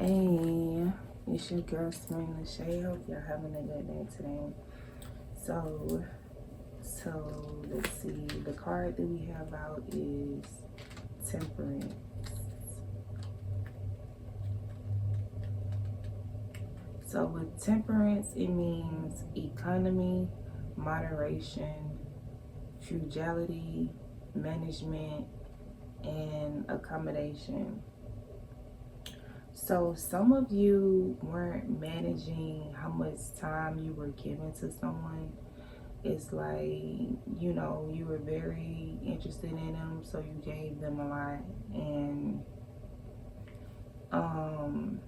Hey, it's your girl Serena Lachey. Hope y'all having a good day today. So, let's see. The card that we have out is Temperance. So with Temperance, it means economy, moderation, frugality, management, and accommodation. So some of you weren't managing how much time you were giving to someone. It's like, you were very interested in them, so you gave them a lot. Um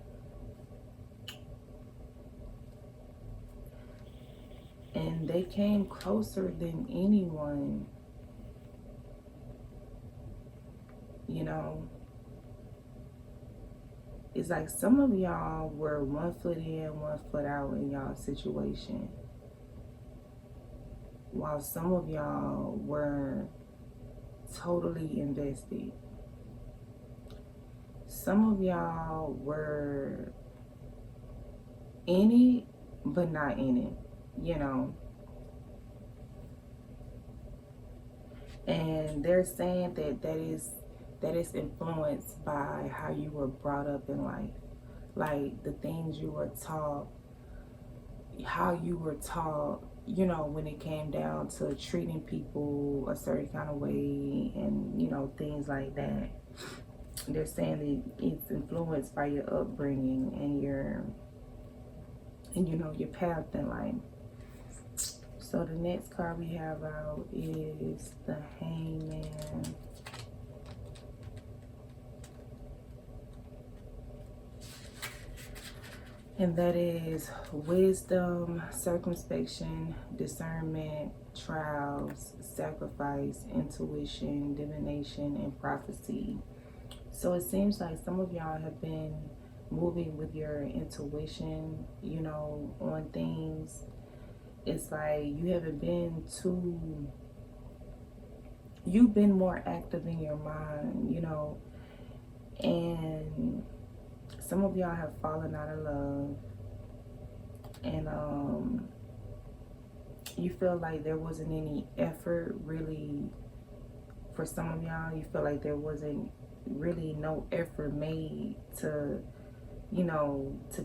and they came closer than anyone, you know. It's like some of y'all were 1 foot in, 1 foot out in y'all situation, while some of y'all were totally invested. Some of y'all were in it, but not in it, you know. And they're saying that is influenced by how you were brought up in life, like the things you were taught, how you were taught, when it came down to treating people a certain kind of way, and things like that. They're saying that it's influenced by your upbringing and your path in life. So the next card we have out is the Hangman. And that is wisdom, circumspection, discernment, trials, sacrifice, intuition, divination, and prophecy. So it seems like some of y'all have been moving with your intuition, on things. It's like you've been more active in your mind, and some of y'all have fallen out of love, and you feel like there wasn't any effort really. For some of y'all, you feel like there wasn't really no effort made to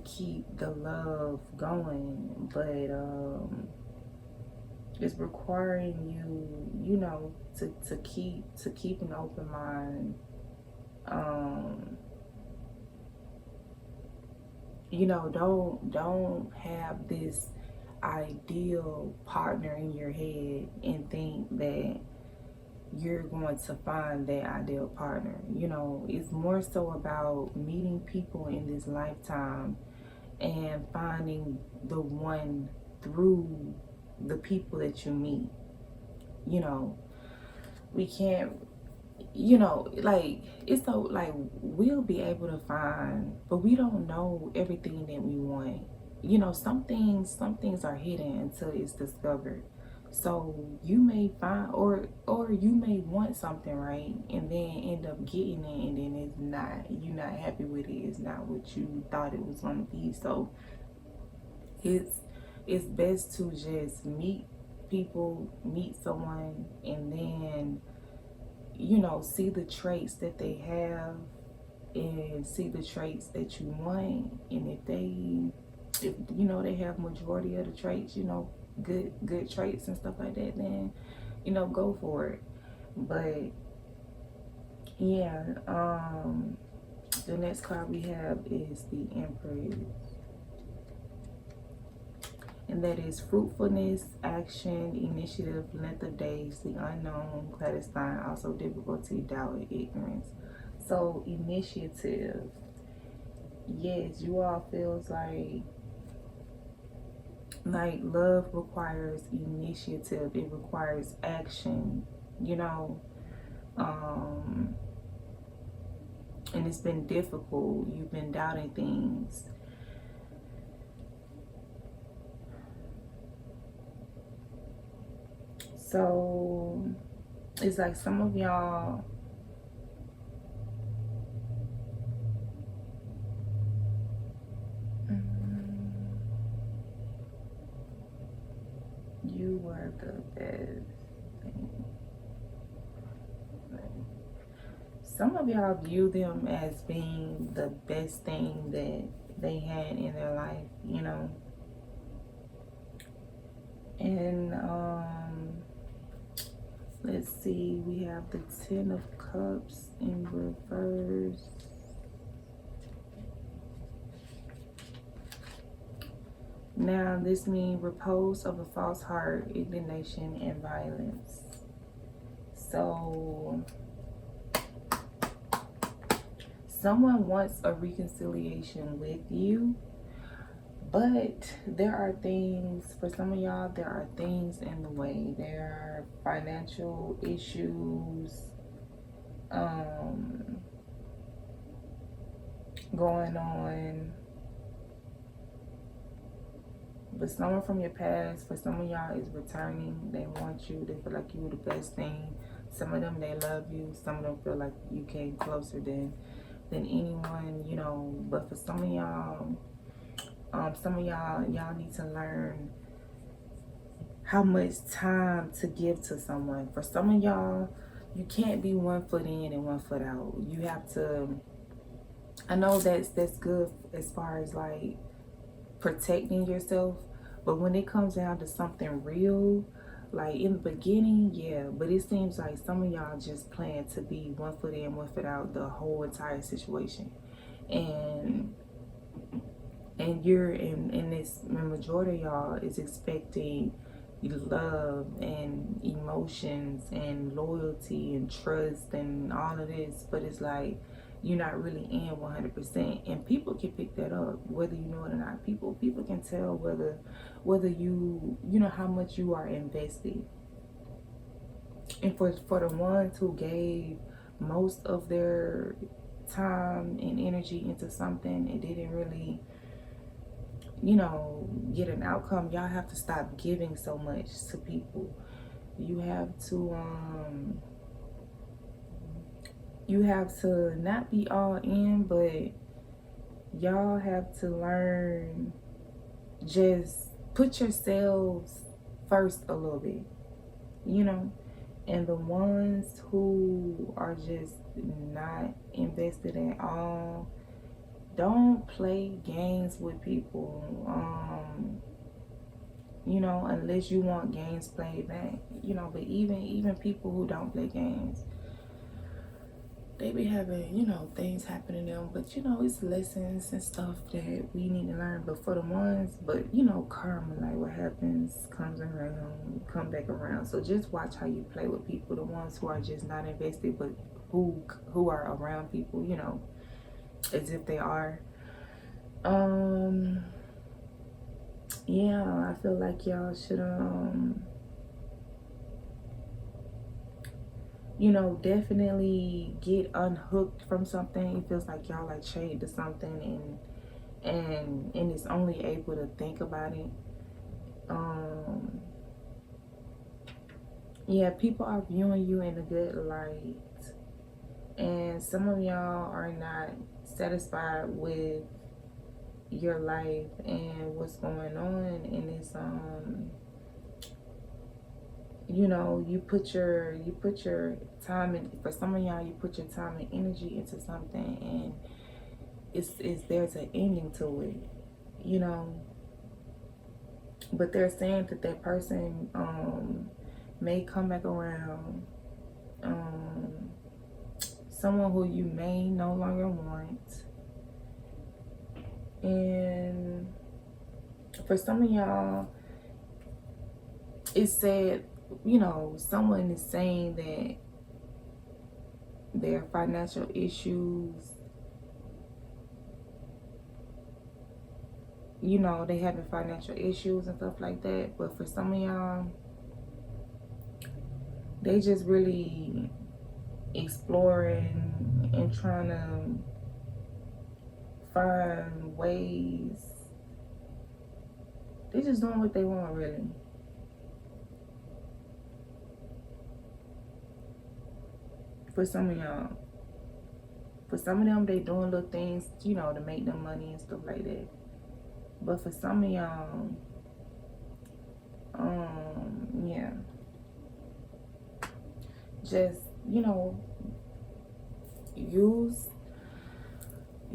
keep the love going, but it's requiring you to keep an open mind. Don't have this ideal partner in your head and think that you're going to find that ideal partner. It's more so about meeting people in this lifetime and finding the one through the people that you meet. We can't, like, it's so, like, we'll be able to find, but we don't know everything that we want. Some things are hidden until it's discovered. So you may find, or you may want something, right, and then end up getting it, and then you're not happy with it. It's not what you thought it was going to be. So it's best to just meet people, meet someone, and then see the traits that they have, and see the traits that you want. And if they have majority of the traits, good traits and stuff like that, then go for it. But yeah, the next card we have is the Empress, and that is fruitfulness, action, initiative, length of days, the unknown, clandestine, also difficulty, doubt, and ignorance. So initiative, yes, you all feels like love requires initiative. It requires action, and it's been difficult. You've been doubting things. So it's like some of y'all, are the best thing. Some of y'all view them as being the best thing that they had in their life, you know. And let's see, we have the Ten of Cups in reverse. Now, this means repose of a false heart, indignation, and violence. So, someone wants a reconciliation with you, but there are things, for some of y'all, there are things in the way. There are financial issues going on. But someone from your past, for some of y'all, is returning. They want you. They feel like you were the best thing. Some of them, they love you. Some of them feel like you came closer than anyone, you know. But for some of y'all, y'all need to learn how much time to give to someone. For some of y'all, you can't be 1 foot in and 1 foot out. You have to, I know that's good as far as like protecting yourself, but when it comes down to something real, like in the beginning, yeah, but it seems like some of y'all just plan to be 1 foot in, 1 foot out the whole entire situation. And you're in this, the majority of y'all is expecting love and emotions and loyalty and trust and all of this, but it's like you're not really in 100%, and people can pick that up whether you know it or not. People can tell whether you know how much you are invested. And for the ones who gave most of their time and energy into something and didn't really, you know, get an outcome, y'all have to stop giving so much to people. You have to not be all in, but y'all have to learn, just put yourselves first a little bit, you know. And the ones who are just not invested at all, don't play games with people, you know, unless you want games played back, you know. But even people who don't play games, they be having, you know, things happen to them, but you know, it's lessons and stuff that we need to learn. But for the ones, but you know, karma, like what happens comes around, come back around. So just watch how you play with people, the ones who are just not invested, but who are around people, you know, as if they are. Yeah, I feel like y'all should you know, definitely get unhooked from something. It feels like y'all like chained to something, and it's only able to think about it. Yeah, people are viewing you in a good light, and some of y'all are not satisfied with your life and what's going on, and it's you know, you put your time in. For some of y'all, you put your time and energy into something, and there's an ending to it, you know. But they're saying that person may come back around, someone who you may no longer want. And for some of y'all, it's said, you know, someone is saying that their financial issues, you know, they having financial issues and stuff like that. But for some of y'all, they just really exploring and trying to find ways. They just doing what they want, really. For some of y'all. For some of them, they doing little things, you know, to make them money and stuff like that. But for some of y'all, Yeah. Just,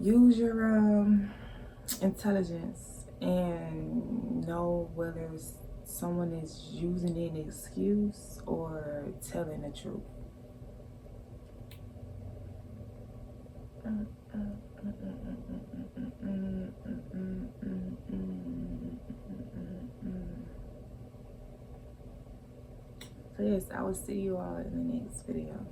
use your intelligence and know whether someone is using an excuse or telling the truth. So yes, I will see you all in the next video.